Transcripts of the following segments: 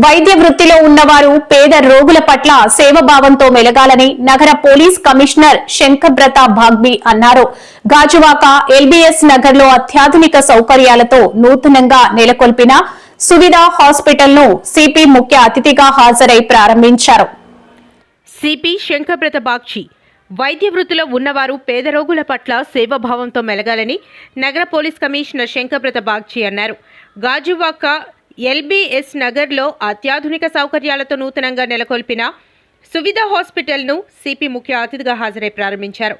వైద్య వృత్తిలో ఉన్నవారు పేద రోగుల పట్ల సేవభావంతో మెలగాలని నగర పోలీస్ కమిషనర్ శంకబ్రత బాగ్బి అన్నారు. గాజువాక ఎల్బీఎస్ నగర్ లో అత్యాధునిక సౌకర్యాలతో నూతనంగా నెలకొల్పిన సువిధ హాస్పిటల్ ను సిపి ముఖ్య అతిథిగా హాజరై ప్రారంభించారు. సిపి శంకబ్రత బాగ్చి వైద్య వృత్తిలో ఉన్నవారు పేద రోగుల పట్ల సేవాభావంతో మెలగాలని నగర పోలీస్ కమిషనర్ శంకబ్రత బాగ్చి అన్నారు. గాజువాక ఎల్బీఎస్ నగర్లో అత్యాధునిక సౌకర్యాలతో నూతనంగా నెలకొల్పిన సువిధ హాస్పిటల్ను సిపి ముఖ్య అతిథిగా హాజరై ప్రారంభించారు.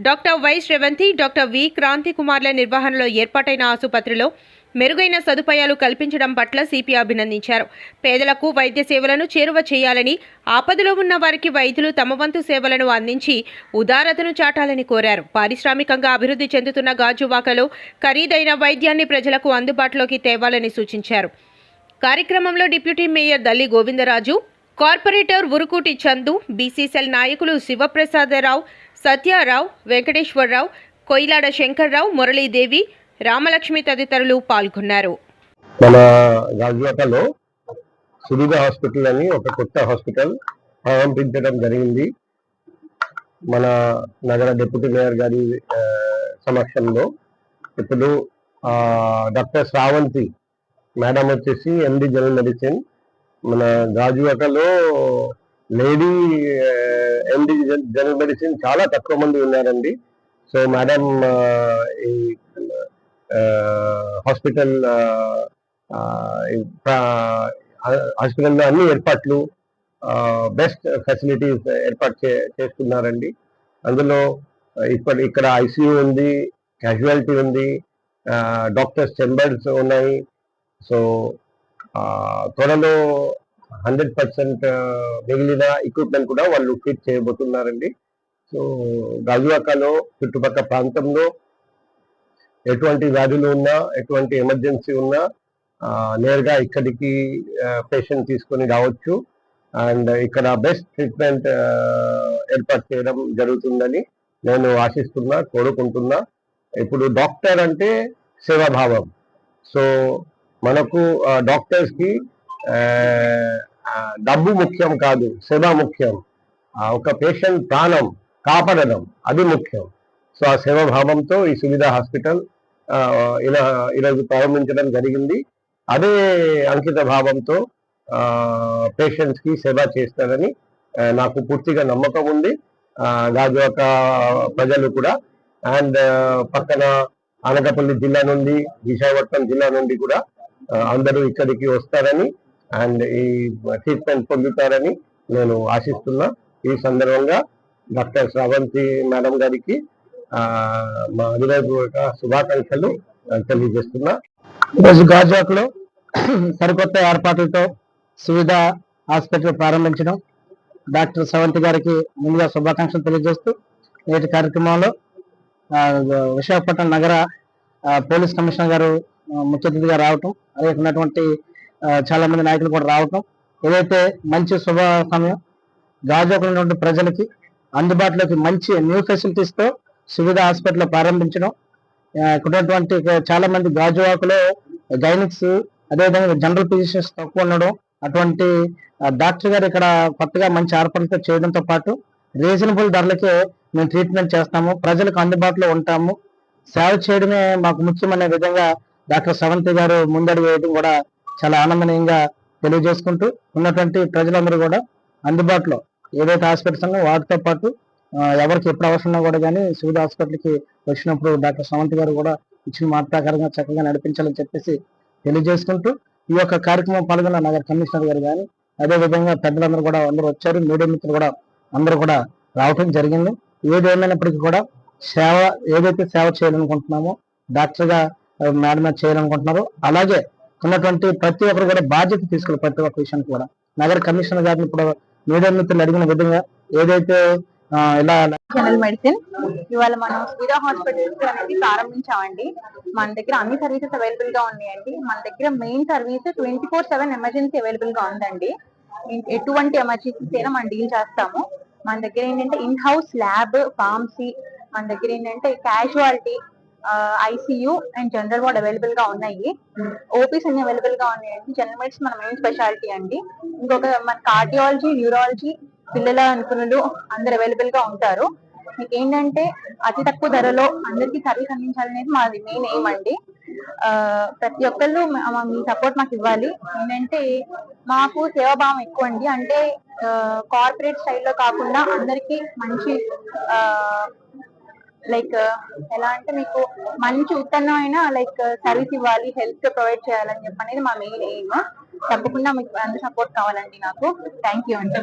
Doctor Y Shravanthi, doctor V Kranthi కుమార్ల నిర్వహణలో ఏర్పాటైన ఆసుపత్రిలో మెరుగైన సదుపాయాలు కల్పించడం పట్ల సిపి అభినందించారు. పేదలకు వైద్య సేవలను చేరువ చేయాలని, ఆపదలో ఉన్న వారికి వైద్యులు తమ వంతు సేవలను అందించి ఉదారతను చాటాలని కోరారు. పారిశ్రామికంగా అభివృద్ధి చెందుతున్న గాజువాకలో ఖరీదైన వైద్యాన్ని ప్రజలకు అందుబాటులోకి తేవాలని సూచించారు. కార్యక్రమంలో deputy mayor Dalli Govindaraju, corporator Urukuti Chandu, BCCL నాయకులు శివప్రసాదరావు, సత్యారావు, వెంకటేశ్వరరావు, కొయిలాడ శంకర్రావు, మురళీదేవి, రామలక్ష్మి తదితరులు పాల్గొన్నారు. మన గాజువాకలో సువిధ హాస్పిటల్ అని ఒక కొత్త హాస్పిటల్ ప్రారంభించడం జరిగింది. మన నగర డిప్యూటీ మేయర్ గారి సమక్షంలో ఇప్పుడు డాక్టర్ శ్రావంతి మేడం వచ్చేసి ఎండి జనరల్ మెడిసిన్. మన గాజువాకలో లేడీ ఎండి జనరల్ మెడిసిన్ చాలా తక్కువ మంది ఉన్నారండి. సో మేడం ఈ హాస్పిటల్లో అన్ని ఏర్పాట్లు, బెస్ట్ ఫెసిలిటీస్ ఏర్పాటు చేస్తున్నారండి. అందులో ఇక్కడ ఐసీయూ ఉంది, క్యాజువాలిటీ ఉంది, డాక్టర్స్ చెంబర్స్ ఉన్నాయి. సో త్వరలో 100% మిగిలిన ఎక్విప్మెంట్ కూడా వాళ్ళు ఫిట్ చేయబోతున్నారండి. సో గాజువాకలో చుట్టుపక్కల ప్రాంతంలో ఎటువంటి వ్యాధులు ఉన్నా, ఎటువంటి ఎమర్జెన్సీ ఉన్నా నేరుగా ఇక్కడికి పేషెంట్ తీసుకొని రావచ్చు. అండ్ ఇక్కడ బెస్ట్ ట్రీట్మెంట్ ఏర్పాటు చేయడం జరుగుతుందని నేను ఆశిస్తున్నా, కోరుకుంటున్నా. ఇప్పుడు డాక్టర్ అంటే సేవాభావం. సో మనకు డాక్టర్స్కి డబ్బు ముఖ్యం కాదు, సేవ ముఖ్యం. ఒక పేషెంట్ ప్రాణం కాపాడడం అది ముఖ్యం. సో ఆ సేవాభావంతో ఈ సువిధ హాస్పిటల్ ఈరోజు ప్రారంభించడం జరిగింది. అదే అంకిత భావంతో పేషెంట్స్కి సేవ చేస్తారని నాకు పూర్తిగా నమ్మకం ఉంది. గాజువాక ప్రజలు కూడా అండ్ పక్కన అనకాపల్లి జిల్లా నుండి, విశాఖపట్నం జిల్లా నుండి కూడా అందరూ ఇక్కడికి వస్తారని అండ్ ఈ ట్రీట్మెంట్ పొందుతారని నేను ఆశిస్తున్నా. ఈ సందర్భంగా డాక్టర్ శ్రావంతి మేడం గారికి మా హృదయపూర్వక శుభాకాంక్షలు తెలియజేస్తున్నా. ఈరోజు గాజువాకలో సరికొత్త ఏర్పాట్లతో సువిధ హాస్పిటల్ ప్రారంభించడం డాక్టర్ శ్రవంతి గారికి ముందుగా శుభాకాంక్షలు తెలియజేస్తూ, నేటి కార్యక్రమంలో విశాఖపట్నం నగర పోలీస్ కమిషనర్ గారు ముఖ్య అతిథిగా రావటం, అలాగే ఉన్నటువంటి చాలా మంది నాయకులు కూడా రావటం, ఏదైతే మంచి శుభ సమయం. గాజువాకలో ఉన్నటువంటి ప్రజలకి అందుబాటులోకి మంచి న్యూ ఫెసిలిటీస్తో సువిధ హాస్పిటల్ ప్రారంభించడం, ఇక్కడ ఉన్నటువంటి చాలా మంది గాజువాకలో గైనిక్స్, అదేవిధంగా జనరల్ ఫిజిషియన్స్ తక్కువ ఉండడం, అటువంటి డాక్టర్ గారు ఇక్కడ కొత్తగా మంచి ఏర్పాట్లతో చేయడంతో పాటు రీజనబుల్ ధరలకే మేము ట్రీట్మెంట్ చేస్తాము, ప్రజలకు అందుబాటులో ఉంటాము, సేవ చేయడమే మాకు ముఖ్యమనే విధంగా డాక్టర్ శ్రవంతి గారు ముందడుగు వేయడం కూడా చాలా ఆనందనీయంగా తెలియజేసుకుంటూ, ఉన్నటువంటి ప్రజలందరూ కూడా అందుబాటులో ఏదైతే హాస్పిటల్స్ ఉన్నాయో వాటితో పాటు ఎవరికి ఎప్పుడు అవసరం కూడా కానీ సువిధ హాస్పిటల్కి వచ్చినప్పుడు డాక్టర్ శ్రవంతి గారు కూడా ఇచ్చిన మాట ప్రకారంగా చక్కగా నడిపించాలని చెప్పేసి తెలియజేసుకుంటూ, ఈ యొక్క కార్యక్రమం పాల్గొన్న నగర కమిషనర్ గారు కానీ అదేవిధంగా పెద్దలందరూ కూడా అందరూ వచ్చారు, మీడియా మిత్రులు కూడా అందరూ కూడా రావటం జరిగింది. ఏదేమైనప్పటికీ కూడా సేవ ఏదైతే సేవ చేయాలనుకుంటున్నామో డాక్టర్గా మేడం చేయాలనుకుంటున్నారో అలాగే ఉన్నటువంటి ప్రతి ఒక్కరు కూడా బాధ్యత తీసుకుని ప్రతి ఒక్క విషయాన్ని కూడా నగర కమిషనర్ గారిని ఇప్పుడు మీడియా మిత్రులు అడిగిన విధంగా ఏదైతే ఇలా జనరల్ మెడిసిన్ ఇవాళ మనం సువిధ హాస్పిటల్స్ అనేది ప్రారంభించామండి. మన దగ్గర అన్ని సర్వీసెస్ అవైలబుల్ గా ఉన్నాయండి. మన దగ్గర మెయిన్ సర్వీస్ 24/7 ఎమర్జెన్సీ అవైలబుల్ గా ఉందండి. ఎటువంటి ఎమర్జెన్సీ అయినా మనం డీల్ చేస్తాము. మన దగ్గర ఏంటంటే ఇన్ హౌస్ ల్యాబ్, ఫార్మసీ, మన దగ్గర ఏంటంటే casualty, ICU and general ward available గా ఉన్నాయి. ఓపీస్ అన్ని అవైలబుల్ గా ఉన్నాయండి. జనరల్ మెడిసిన్ మన మెయిన్ స్పెషాలిటీ అండి. ఇంకొక మన కార్డియాలజీ, న్యూరాలజీ, పిల్లల నిపుణులు అందరు అవైలబుల్ గా ఉంటారు. మీకు ఏంటంటే అతి తక్కువ ధరలో అందరికీ సర్వీస్ అందించాలనేది మాది మెయిన్ ఎయిమ్ అండి. ప్రతి ఒక్కళ్ళు మీ సపోర్ట్ మాకు ఇవ్వాలి. ఏంటంటే మాకు సేవాభావం ఎక్కువ అండి. అంటే కార్పొరేట్ స్టైల్లో కాకుండా అందరికి మంచి లైక్ ఎలా అంటే మీకు మంచి ఉత్తమమైన లైక్ సర్వీస్ ఇవ్వాలి, హెల్త్ ప్రొవైడ్ చేయాలని చెప్పి అనేది మా మెయిన్ ఎయిమ్. తప్పకుండా మీకు అందరి సపోర్ట్ కావాలండి నాకు. థ్యాంక్ యూ అండి.